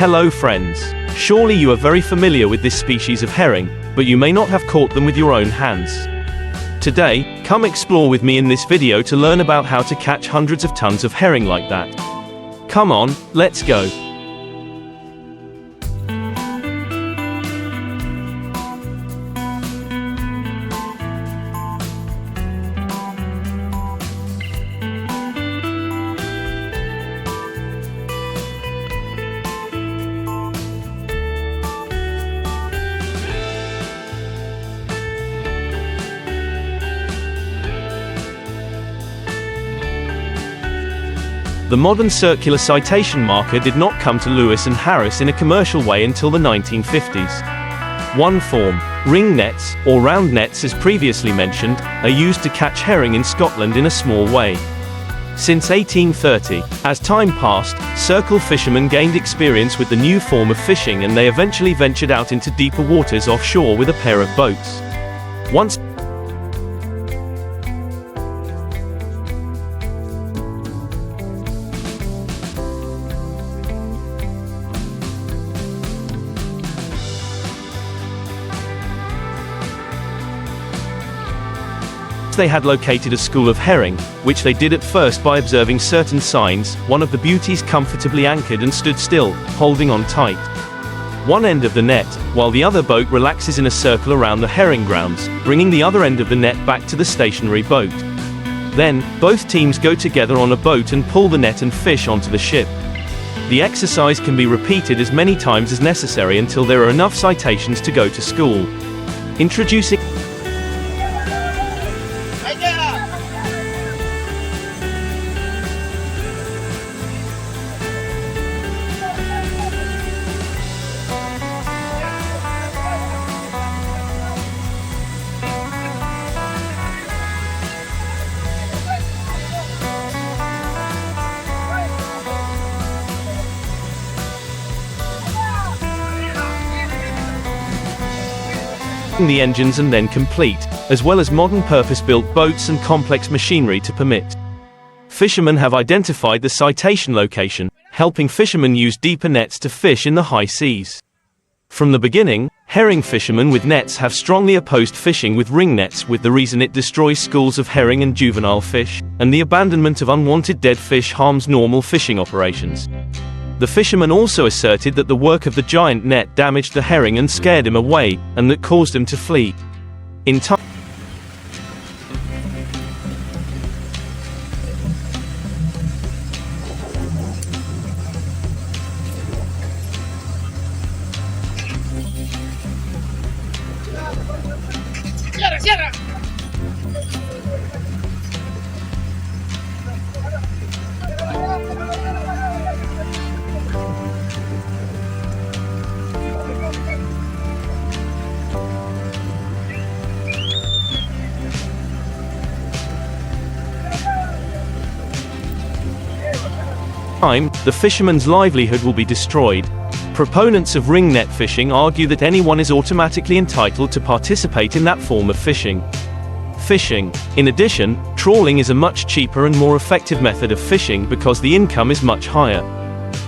Hello friends. Surely you are very familiar with this species of herring, but you may not have caught them with your own hands. Today, come explore with me in this video to learn about how to catch hundreds of tons of herring like that. Come on, let's go. The modern circular citation marker did not come to Lewis and Harris in a commercial way until the 1950s. One form, ring nets, or round nets as previously mentioned, are used to catch herring in Scotland in a small way. Since 1830, as time passed, circle fishermen gained experience with the new form of fishing and they eventually ventured out into deeper waters offshore with a pair of boats. Once they had located a school of herring, which they did at first by observing certain signs. One of the beauties comfortably anchored and stood still, holding on tight. One end of the net, while the other boat relaxes in a circle around the herring grounds, bringing the other end of the net back to the stationary boat. Then, both teams go together on a boat and pull the net and fish onto the ship. The exercise can be repeated as many times as necessary until there are enough citations to go to school. Introducing the engines and then complete, as well as modern purpose-built boats and complex machinery to permit. Fishermen have identified the citation location, helping fishermen use deeper nets to fish in the high seas. From the beginning, herring fishermen with nets have strongly opposed fishing with ring nets with the reason it destroys schools of herring and juvenile fish, and the abandonment of unwanted dead fish harms normal fishing operations. The fishermen also asserted that the work of the giant net damaged the herring and scared him away, and that caused him to flee. In time, the fisherman's livelihood will be destroyed. Proponents of ring net fishing argue that anyone is automatically entitled to participate in that form of fishing. In addition, trawling is a much cheaper and more effective method of fishing because the income is much higher.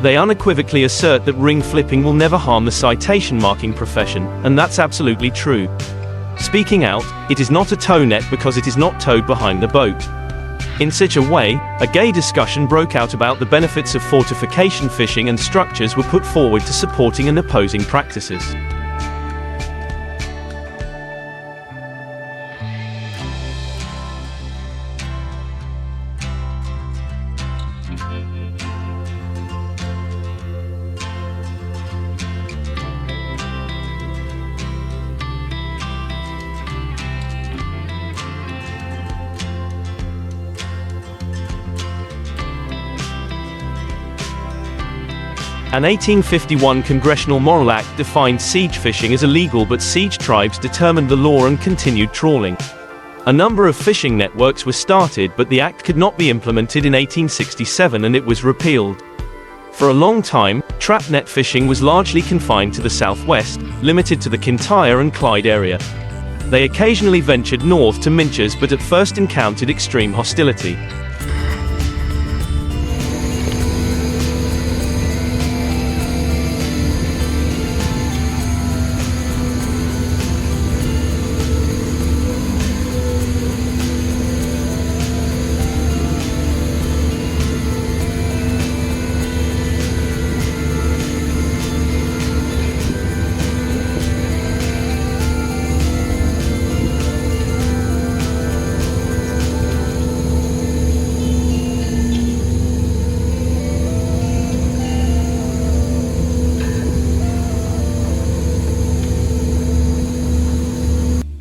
They unequivocally assert that ring flipping will never harm the citation marking profession, and that's absolutely true. Speaking out, it is not a tow net because it is not towed behind the boat. In such a way, a gay discussion broke out about the benefits of fortification fishing and structures were put forward to supporting and opposing practices. An 1851 Congressional Morrill Act defined siege fishing as illegal, but siege tribes determined the law and continued trawling. A number of fishing networks were started, but the act could not be implemented in 1867 and it was repealed. For a long time, trap net fishing was largely confined to the southwest, limited to the Kintyre and Clyde area. They occasionally ventured north to Minchers, but at first encountered extreme hostility.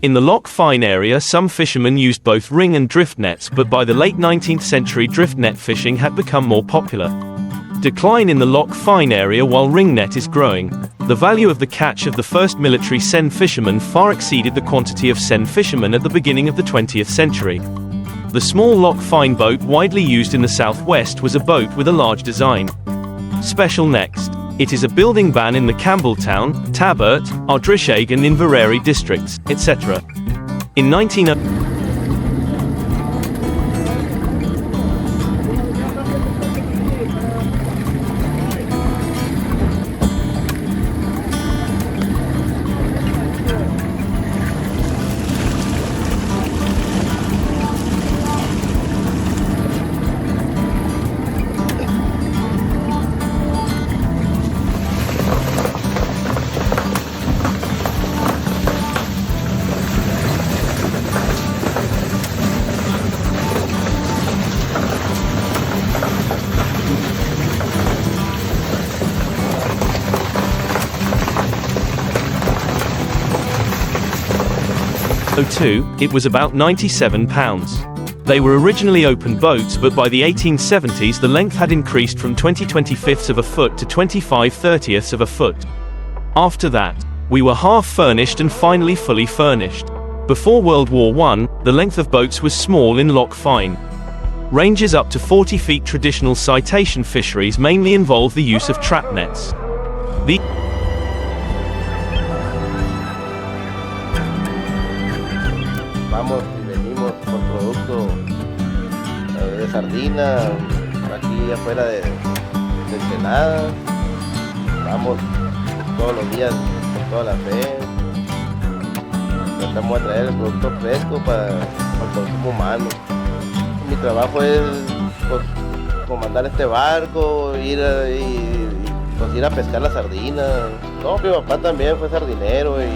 In the Loch Fyne area, some fishermen used both ring and drift nets, but by the late 19th century drift net fishing had become more popular. Decline in the Loch Fyne area while ring net is growing. The value of the catch of the first military seine fishermen far exceeded the quantity of seine fishermen at the beginning of the 20th century. The small Loch Fyne boat widely used in the southwest was a boat with a large design. Special next. It is a building ban in the Campbelltown, Tabert, Ardrishaig and Inverary districts, etc. In 1900, it was about £97. They were originally open boats, but by the 1870s the length had increased from 20/25 of a foot to 25/30 of a foot. After that, we were half furnished and finally fully furnished. Before World War I, the length of boats was small in Loch Fyne. Ranges up to 40 feet. Traditional citation fisheries mainly involve the use of trap nets. Vamos y venimos por producto de sardina, aquí afuera de Ensenada. Vamos todos los días con toda la fe. Tratamos de traer el producto fresco para el consumo humano. Mi trabajo es pues, comandar este barco, ir a pescar la sardina. No, mi papá también fue sardinero y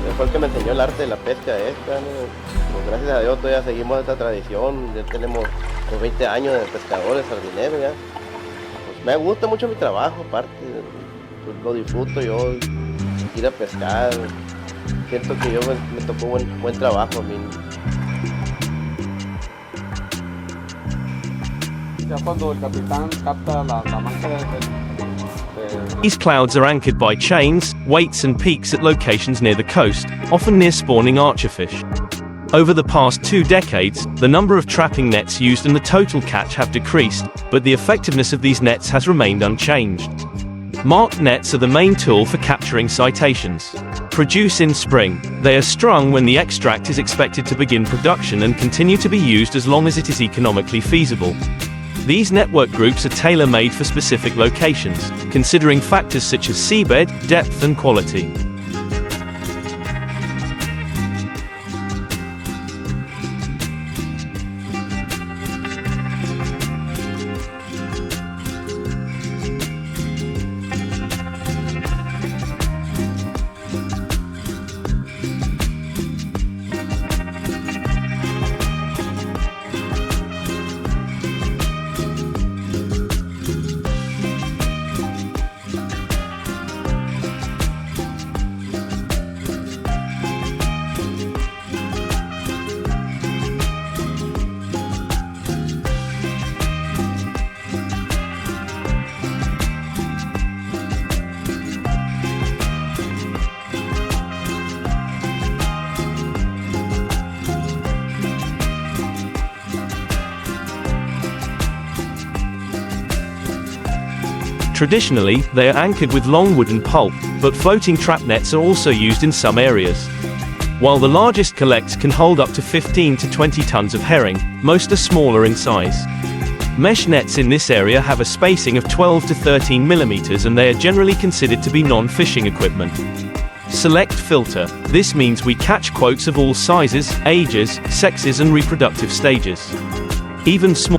pues, fue el que me enseñó el arte de la pesca esta, ¿no? Pues gracias a Dios todavía seguimos esta tradición, ya tenemos 20 años de pescadores sardineros ya. Pues me gusta mucho mi trabajo, aparte, pues lo disfruto yo, ir a pescar, siento que yo me tocó buen trabajo a mí. Ya cuando el capitán capta la mancha These clouds are anchored by chains, weights and peaks at locations near the coast, often near spawning archerfish. Over the past 2 decades, the number of trapping nets used and the total catch have decreased, but the effectiveness of these nets has remained unchanged. Marked nets are the main tool for capturing citations. Produce in spring. They are strung when the extract is expected to begin production and continue to be used as long as it is economically feasible. These network groups are tailor-made for specific locations, considering factors such as seabed, depth and quality. Traditionally, they are anchored with long wooden pulp, but floating trap nets are also used in some areas. While the largest collects can hold up to 15 to 20 tons of herring, most are smaller in size. Mesh nets in this area have a spacing of 12 to 13 millimeters, and they are generally considered to be non-fishing equipment. Select filter. This means we catch quotes of all sizes, ages, sexes and reproductive stages. Even small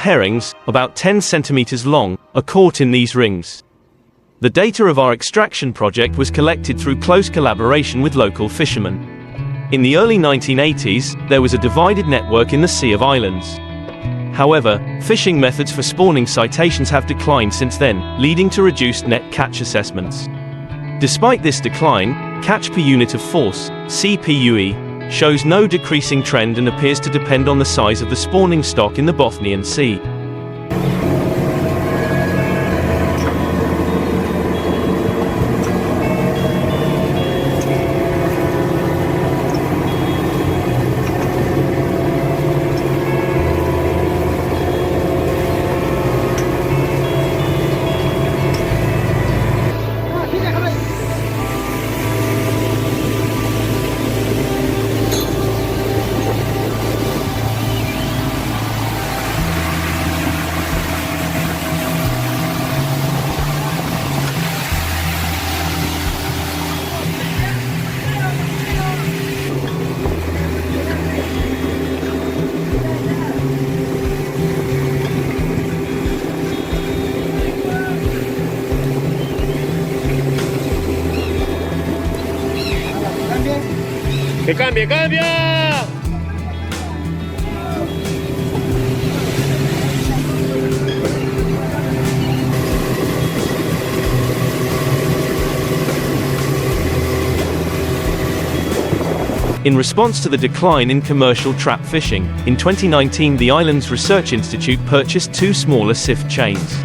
herrings, about 10 centimeters long, are caught in these rings. The data of our extraction project was collected through close collaboration with local fishermen. In the early 1980s, there was a divided network in the Sea of Islands. However, fishing methods for spawning cetaceans have declined since then, leading to reduced net catch assessments. Despite this decline, catch per unit of force, CPUE, shows no decreasing trend and appears to depend on the size of the spawning stock in the Bothnian Sea. ¡Que cambie, cambia! In response to the decline in commercial trap fishing, in 2019 the Islands Research Institute purchased 2 smaller SIF chains.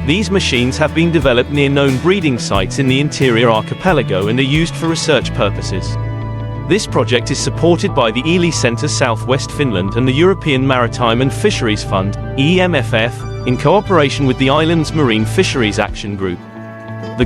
These machines have been developed near known breeding sites in the interior archipelago and are used for research purposes. This project is supported by the Ely Centre Southwest Finland and the European Maritime and Fisheries Fund, EMFF, in cooperation with the Islands Marine Fisheries Action Group. The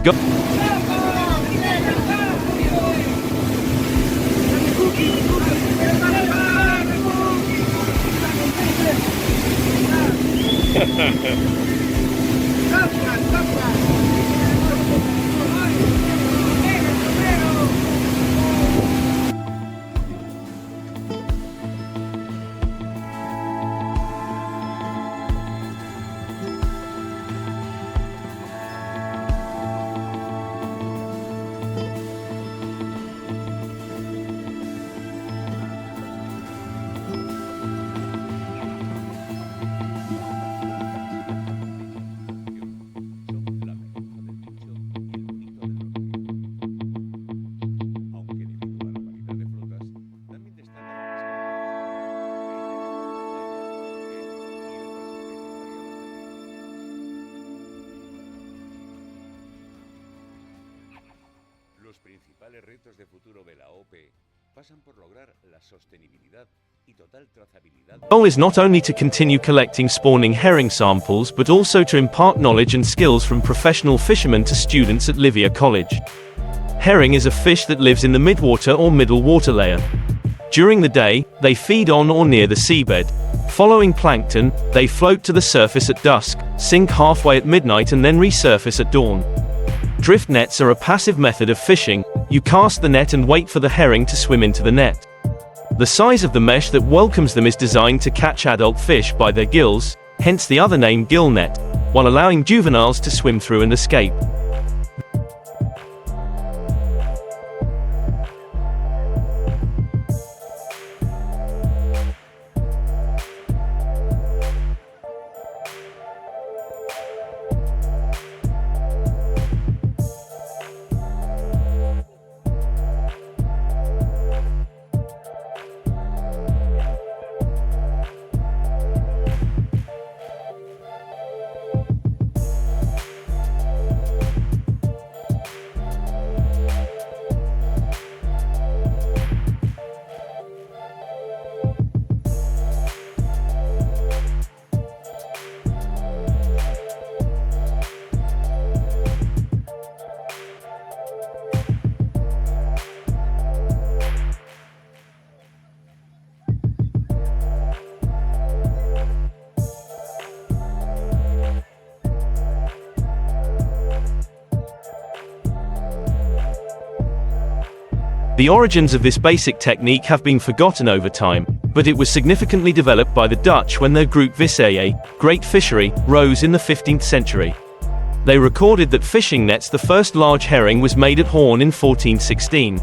Los principales retos de futuro de la OPE pasan por lograr la sostenibilidad y total trazabilidad. The goal is not only to continue collecting spawning herring samples but also to impart knowledge and skills from professional fishermen to students at Livia College. Herring is a fish that lives in the midwater or middle water layer. During the day, they feed on or near the seabed. Following plankton, they float to the surface at dusk, sink halfway at midnight and then resurface at dawn. Drift nets are a passive method of fishing. You cast the net and wait for the herring to swim into the net. The size of the mesh that welcomes them is designed to catch adult fish by their gills, hence the other name gill net, while allowing juveniles to swim through and escape. The origins of this basic technique have been forgotten over time, but it was significantly developed by the Dutch when their group Visseje, Great Fishery, rose in the 15th century. They recorded that fishing nets, the first large herring was made at Hoorn in 1416.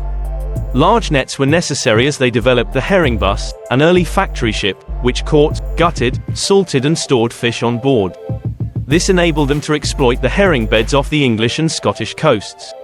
Large nets were necessary as they developed the herring bus, an early factory ship, which caught, gutted, salted and stored fish on board. This enabled them to exploit the herring beds off the English and Scottish coasts.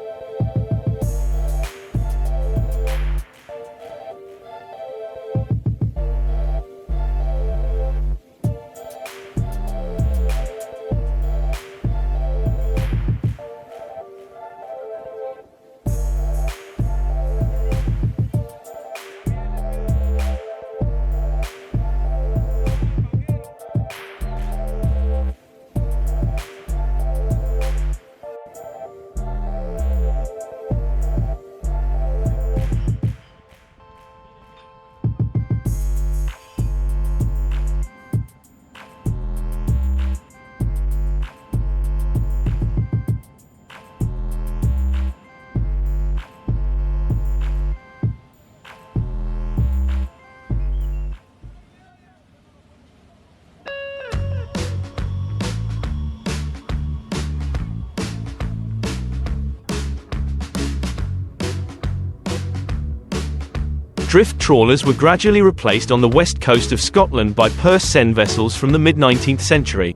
Drift trawlers were gradually replaced on the west coast of Scotland by purse seine vessels from the mid-19th century.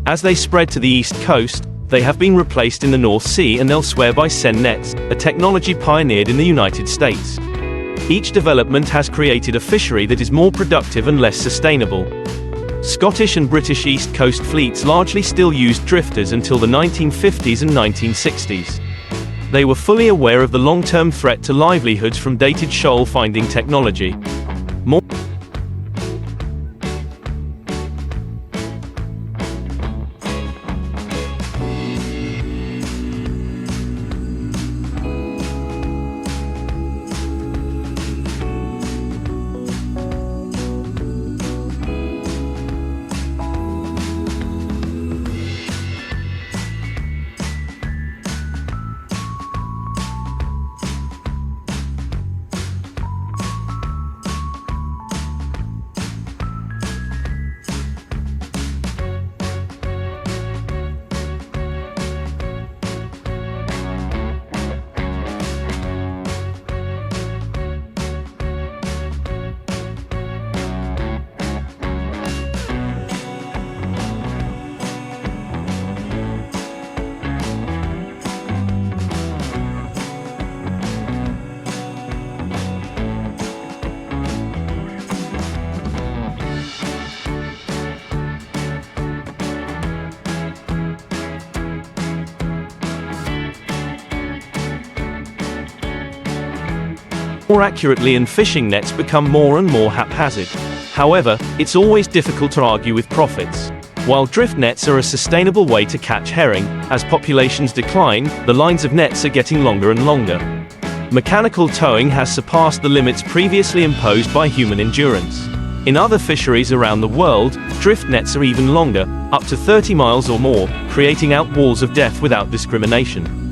As they spread to the east coast, they have been replaced in the North Sea and elsewhere by seine nets, a technology pioneered in the United States. Each development has created a fishery that is more productive and less sustainable. Scottish and British East Coast fleets largely still used drifters until the 1950s and 1960s. They were fully aware of the long-term threat to livelihoods from dated shoal-finding technology. More accurately, and fishing nets become more and more haphazard. However, it's always difficult to argue with profits. While drift nets are a sustainable way to catch herring, as populations decline, the lines of nets are getting longer and longer. Mechanical towing has surpassed the limits previously imposed by human endurance. In other fisheries around the world, drift nets are even longer, up to 30 miles or more, creating out walls of death without discrimination.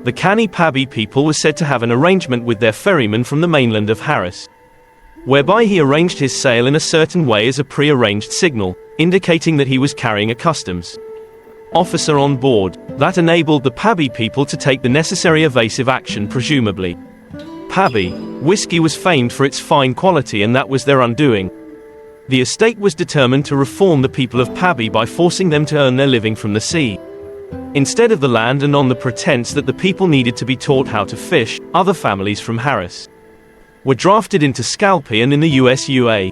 The Kani-Pabi people were said to have an arrangement with their ferryman from the mainland of Harris, whereby he arranged his sail in a certain way as a pre-arranged signal, indicating that he was carrying a customs officer on board, that enabled the Pabi people to take the necessary evasive action presumably. Pabi whiskey was famed for its fine quality, and that was their undoing. The estate was determined to reform the people of Pabi by forcing them to earn their living from the sea instead of the land, and on the pretense that the people needed to be taught how to fish. Other families from Harris were drafted into Scalpi and in the US UA.